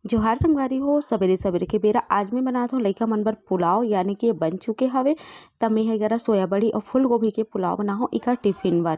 जोहार संगवारी हो सबेरे सबेरे के बेरा आज मैं बनात हूँ लइका मन बर पुलाव यानी कि बन चुके हवे। त मैं एगरा सोया बड़ी और फूल गोभी के पुलाव बनाहूँ इका टिफिन बर।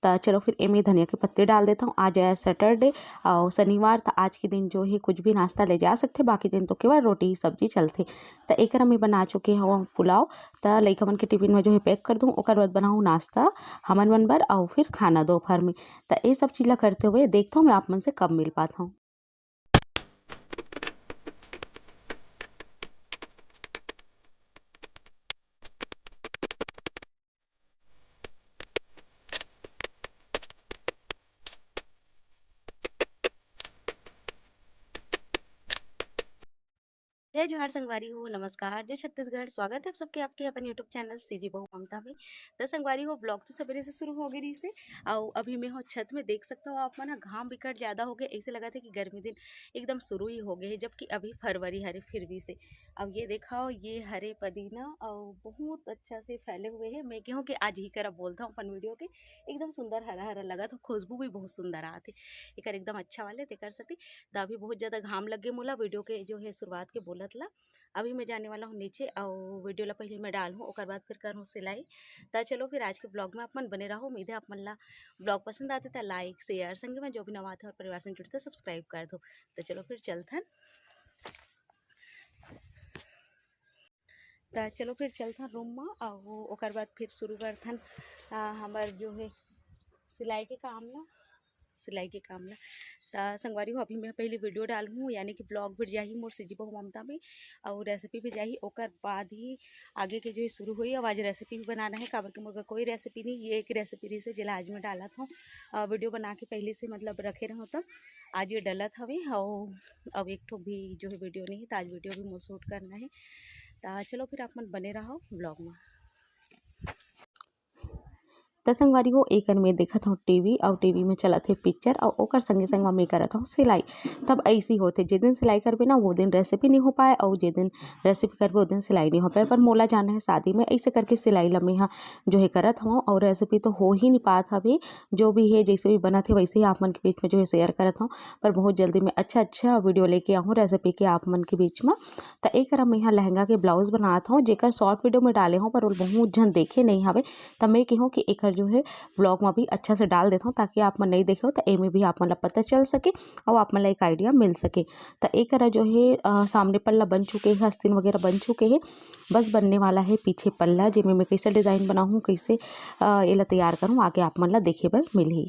त चलो फिर एमे धनिया के पत्ते डाल देता हूँ। आज है सैटरडे और शनिवार था। आज के दिन जो है कुछ भी नाश्ता ले जा सकते, बाकी दिन तो केवल रोटी सब्जी चलते। त एकरा मैं बना चुके हूँ पुलाव। त लइका मन के टिफिन में जो है पैक कर दूँ, ओकर बाद बनाऊँ नाश्ता हमन मन बर और फिर खाना दोपहर में। त ये सब चीज़ ला करते हुए देखता हूँ मैं आप मन से कब मिल पाता हूँ। जय जोहार संगवारी हो, नमस्कार, जय छत्तीसगढ़। स्वागत है आप सबके आपके अपन यूट्यूब चैनल सीजी बहू ममता में। तो संगवारी हो ब्लॉग तो सवेरे से शुरू हो गई से और अभी मैं हो छत में देख सकता हूँ आप मन घाम बिकट ज़्यादा हो गए। ऐसे लगा था कि गर्मी दिन एकदम शुरू ही हो गए है, जबकि अभी फरवरी हरे फिर भी से। अब ये देखा ये हरे पुदीना और बहुत अच्छा से फैले हुए हैं। मैं कहूँ कि आज ही करा बोलता हूँ अपन वीडियो के एकदम सुंदर हरा हरा लगा, तो खुशबू भी बहुत सुंदर आती एक एकदम अच्छा वाले ते कर सकती। तो अभी बहुत ज़्यादा घाम लग गए मोला वीडियो के जो है शुरुआत के बोलत ला। अभी मैं जाने वाला हूँ नीचे और वीडियो ला पहले मैं डालूँ, ओकर बाद फिर करूँ सिलाई। तो चलो फिर आज के ब्लॉग में आप मन बने रहो। उम्मीद है आप मन ला ब्लॉग पसंद आते तो लाइक शेयर संगे में जो भी नवा थे और परिवार से जुड़ते सब्सक्राइब कर दो। तो चलो फिर चलथन। तो चलो फिर चलथन रूम में और ओकर बाद फिर शुरू करथन हमार जो है सिलाई के काम ला। सिलाई के काम ला त संगवारी हो अभी मैं पहले वीडियो डालूँ यानी कि ब्लॉग भी जाही मोर सीजी बहू ममता में और रेसिपी भी जाही, ओकर बाद ही आगे के जो है शुरू हुई। अब आज रेसिपी भी बनाना है, काबर के मोर कोई रेसिपी नहीं, ये एक रेसिपी रही से जिला आज मैं डालत हूँ। वीडियो बना के पहले से मतलब रखे रहो तब आज ये डलत हवे और अब एक ठो भी जो है वीडियो नहीं है, तो आज वीडियो भी मोर शूट करना है। तो चलो फिर आप मन बने रहो ब्लॉग में। त संगवारी हो एकर में देखत हूँ टीवी और टीवी में चलत है पिक्चर और ओकर संगे संग में करत हूँ सिलाई। तब ऐसी होते जे दिन सिलाई करबे ना वो दिन रेसिपी नहीं हो पाए और जे दिन रेसिपी करबे वो दिन सिलाई नहीं हो पाए। पर मोला जाना है शादी में, ऐसे करके सिलाई ला मैं जो है करत हूँ और रेसिपी तो हो ही नहीं पात हवे। जो भी है जैसे भी बनत है वैसे ही आप मन के बीच में जो है शेयर करत हूँ। पर बहुत जल्दी में अच्छा अच्छा वीडियो लेके आऊँ रेसिपी के आप मन के बीच में। तो एक मैं यहाँ लहंगा के ब्लाउज बनात हूँ, जेकर शॉर्ट वीडियो में डाले हूँ पर वो बहुत जन देखे नहीं हवे। तब मैं कहूँ कि एक जो है व्लॉग में भी अच्छा से डाल देता हूँ ताकि आप मन नहीं देखे हो तो एमे भी आप मन ला पता चल सके और आप मन ला एक आइडिया मिल सके। तो एक जो है सामने पल्ला बन चुके हैं, आस्तीन वगैरह बन चुके हैं, बस बनने वाला है पीछे पल्ला, जिसमें मैं कैसे डिज़ाइन बनाऊँ कैसे ये ला तैयार करूँ आगे आप मन ला देखे बर मिलही।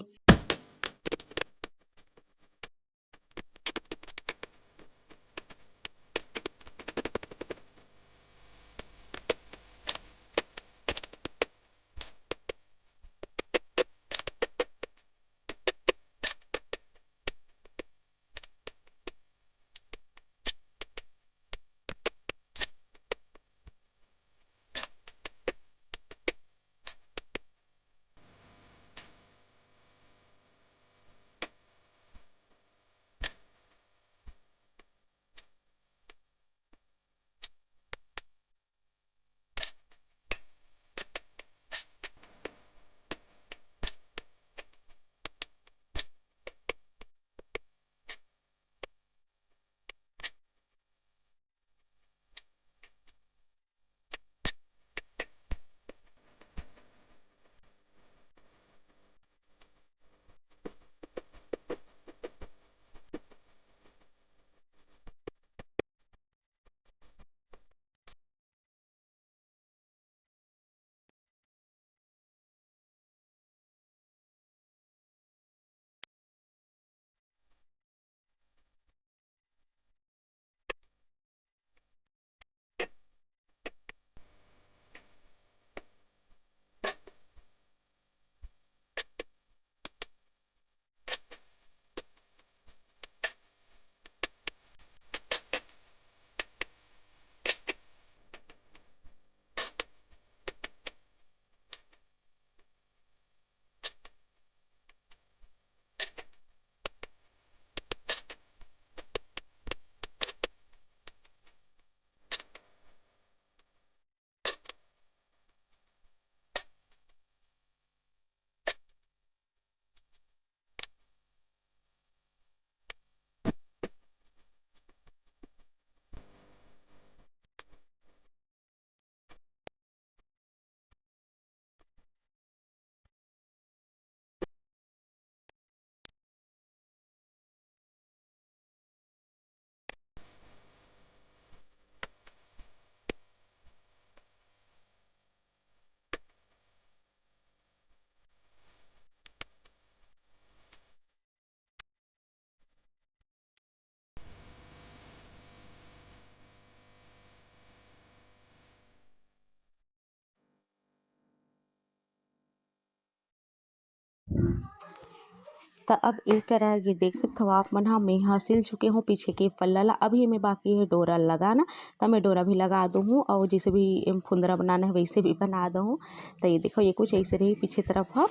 तो अब एक करा ये देख सकते हो आप मन, हाँ मैं यहाँ सिल चुके हूँ पीछे के पल्ला ला। अभी हमें बाकी है डोरा लगाना, तो मैं डोरा भी लगा दूँ हूँ और जैसे भी फुंदरा बनाना है वैसे भी बना दूँ। तो ये देखो ये कुछ ऐसे रही पीछे तरफ है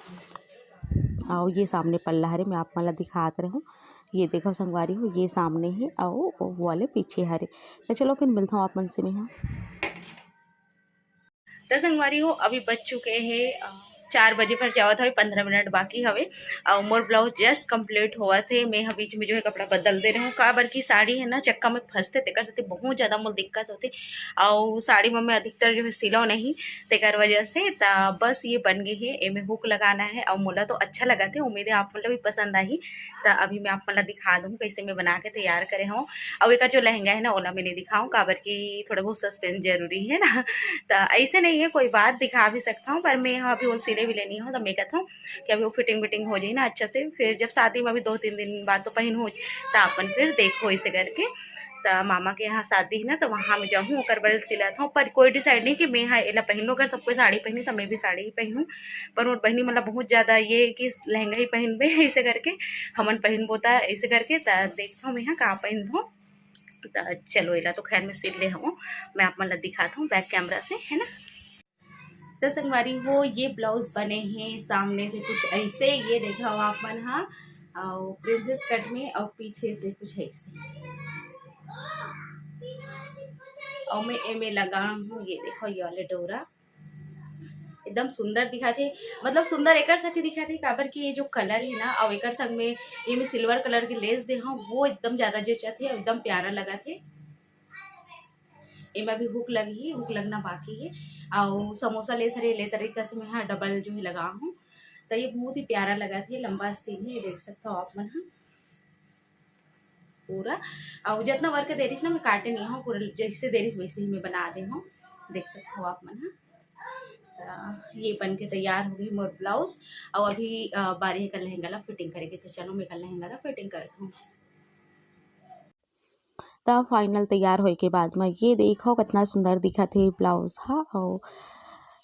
और ये सामने पल्ला हरे मैं आप मला दिखात रहे हूँ। ये देखो संगवारी हो ये सामने है और वो वाले पीछे हरे। तो चलो फिर मिलता हूँ आप मन से मैं यहाँ। तो संगवारी हो अभी बज चुके हैं 4 बजे पर जावत हवे, 15 मिनट बाकी हवे और मोर ब्लाउज जस्ट कंप्लीट हुआ थे। मैं बीच में जो है कपड़ा बदल दे रही हूँ का बर की साड़ी है ना चक्का में फंसते तेकर से बहुत ज़्यादा मोर दिक्कत होती और साड़ी में मैं अधिकतर जो है सिलो नहीं तेकर वजह से। ता बस ये बन गई है, एमे हुक लगाना है और मोला तो अच्छा लगा थे, उम्मीद है आप मतलब भी पसंद आई। तो अभी मैं आप मतलब दिखा दूँ कैसे मैं बना के तैयार करे हूँ। और एक जो लहंगा है ना ओला मैं नहीं दिखाऊँ का बर की थोड़ा बहुत सस्पेंस जरूरी है ना। तो ऐसे नहीं है कोई बात दिखा भी सकता हूँ, पर मैं अभी वो सिले भी लेनी हूँ। तो मैं कहता हूँ कि अभी वो फिटिंग हो जाए ना अच्छा से, फिर जब शादी में अभी 2-3 दिन बाद तो पहन हो तो अपन फिर देखो इसे करके। तो मामा के यहाँ शादी है ना तो वहाँ मैं जाऊँ ओकर बड़े सिलाता हूँ, पर कोई डिसाइड नहीं कि मैं हाँ एला पहनूँ। अगर सबको साड़ी पहनी तो मैं भी साड़ी ही पहनूँ, पर वो बहनी मतलब बहुत ज़्यादा ये कि लहंगा ही पहनबे ऐसे करके हमन पहनबो ता ऐसे करके। तो देखता हूँ मैं यहाँ कहाँ पहन दो। तो चलो एला तो खैर मैं सिल ले हूँ, मैं आप मतलब दिखाता हूँ बैक कैमरा से है ना। तो संगवारी हो ये ब्लाउज बने हैं सामने से कुछ ऐसे, ये देखा हो आप मन हाँ और प्रिंसेस कट में और पीछे से कुछ ऐसे और मैं एमे लगा हूँ। ये देखो ये वाले डोरा एकदम सुंदर दिखा थे, मतलब सुंदर एकर साथी दिखा थे काबर की ये जो कलर है ना और एकर संग में ये मैं सिल्वर कलर के लेस दे हूँ वो एकदम ज्यादा जचा थे, एकदम प्यारा लगा थे। एमा भी हुक लगी, हुक लगना बाकी है और समोसा ले सरे ले तरीका से मैं हाँ डबल जो है लगा हूँ। तो ये बहुत ही प्यारा लगा था, लंबा आस्तीन है, ये देख सकते हो आप मन हाँ पूरा। और जितना वर्क दे रही ना मैं काटे नहीं हूँ पूरा, जैसे दे रही वैसे ही मैं बना दे हूँ, देख सकते हो आप मन हाँ। ये बन के तैयार हो गई मोर ब्लाउज और अभी बारी का लहंगा ला फिटिंग करेगी। तो चलो मैं का लहंगा ला फिटिंग करती हूँ। तब फाइनल तैयार होए के बाद में ये देखो कितना सुंदर दिखा थे ब्लाउज हाँ। और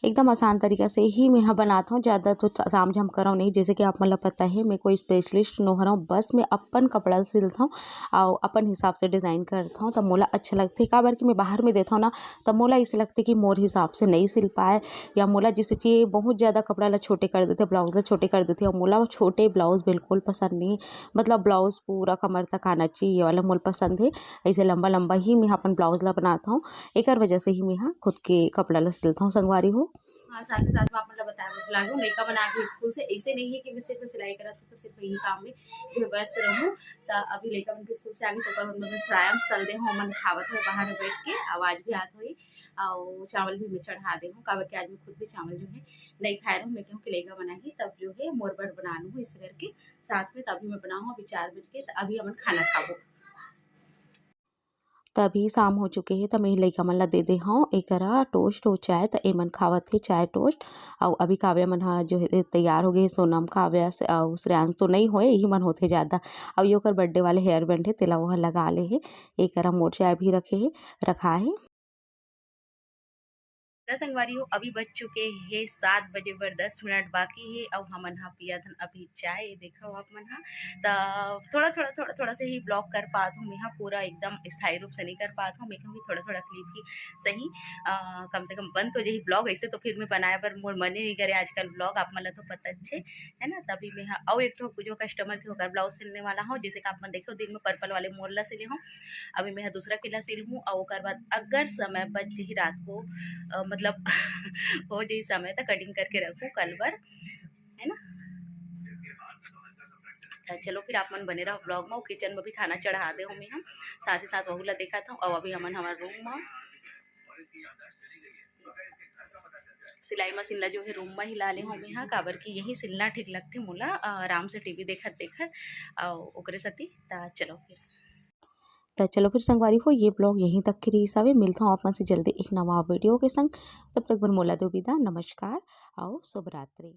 एकदम आसान तरीका से ही मैं यहाँ बनाता हूँ, ज़्यादा तो साम झाम कराऊँ नहीं। जैसे कि आप मतलब पता है मैं कोई स्पेशलिस्ट न हो रहा हूँ, बस मैं अपन कपड़ा सिलता हूँ और अपन हिसाब से डिज़ाइन करता हूँ। तब मोला अच्छा लगता है का बार कि मैं बाहर में देता हूँ ना तब मोला ऐसे लगता है कि मोर हिसाब से नहीं सिल पाए या मोला जिससे चाहिए बहुत ज़्यादा कपड़ा ला छोटे कर देते, ब्लाउज ला छोटे कर देते और मोला छोटे ब्लाउज बिल्कुल पसंद नहीं। मतलब ब्लाउज पूरा कमर तक आना चाहिए, ये वाला मोल पसंद है। ऐसे लंबा लंबा ही मैं अपन ब्लाउज ला बनाता हूँ, एक वजह से ही मैं यहाँ खुद के कपड़ा ला सिलता हूँ संगवारी हो। हाँ साथ ही साथ में आप मतलब बताया लागू लड़का बना के स्कूल से ऐसे नहीं है कि मैं सिर्फ सिलाई करा था तो सिर्फ यही काम में जो व्यस्त रहूँ। तो अभी लड़का बन के स्कूल से आगे तो मैं फ्रायम्स तल दे हूँ, मन खावत हो बाहर बैठ के आवाज़ भी आती हुई और चावल भी मैं चढ़ा दे हूँ काबर के आज मैं खुद भी चावल जो है नहीं खा रहा हूँ। मैं कहूँ कि लड़का बनाएगी तब जो है मोरबट बना लूँ इस करके साथ में, तभी मैं बनाऊँ। अभी 4 बज के तो अभी हमन खाना खाबो, तभी शाम हो चुके हैं। तो मैं लइका मन ला दे दे हूँ एकरा टोस्ट हो चाय, तो एमन खावत है चाय टोस्ट। और अभी काव्या मन हा जो है तैयार हो गए, सोनम काव्या श्रेयांश तो नहीं होए यही मन होते ज़्यादा। और ये ओकर बर्थडे वाले हेयर बैंड है तेला वह लगा ले है, एकरा मोर चाय भी रखा है। संगवारी हो अभी बज चुके हैं 7 बजे पर 10 मिनट बाकी है और हमन हा पिया धन अभी चाय देखो आप मन हा। तो थोड़ा से ही ब्लॉग कर पाता हूँ मैं यहाँ, पूरा एकदम स्थायी रूप से नहीं कर पाता हूँ मैं क्योंकि थोड़ा क्लिप ही सही कम से कम बन तो यही ब्लॉग ऐसे तो फिर मैं बनाया पर मोर मन ही नहीं करे आजकल ब्लॉग आप मतलब तो पता अच्छे है ना। तभी मैं हाँ और एक तो जो कस्टमर के होकर ब्लाउज सिलने वाला हूँ, जैसे कि आप मन देखो दिन में पर्पल वाले मोरला सिले हूँ, अभी मैं दूसरा किला सिल हूँ और ओकर बाद अगर समय बच ही रात को मतलब हो जाए समय तक कटिंग करके रखूँ कल भर है ना। चलो फिर आप मन बने रहो ब्लॉग में, किचन में भी खाना चढ़ा दे हमें हम साथ ही साथ वहू ला देखा था। और अभी हमन हमारे रूम में सिलाई मशीन ला जो है रूम में ही ला ले हमें यहाँ काबर की यही सिलना ठीक लगते मोला आराम से टीवी देखत और ओकरे सती। चलो फिर फिर संगवारी हो ये ब्लॉग यहीं तक के हिसाब है, मिलता हूँ आप मन से जल्दी एक नवा वीडियो के संग। तब तक बर मोला दो विदा, नमस्कार और शुभ रात्रि।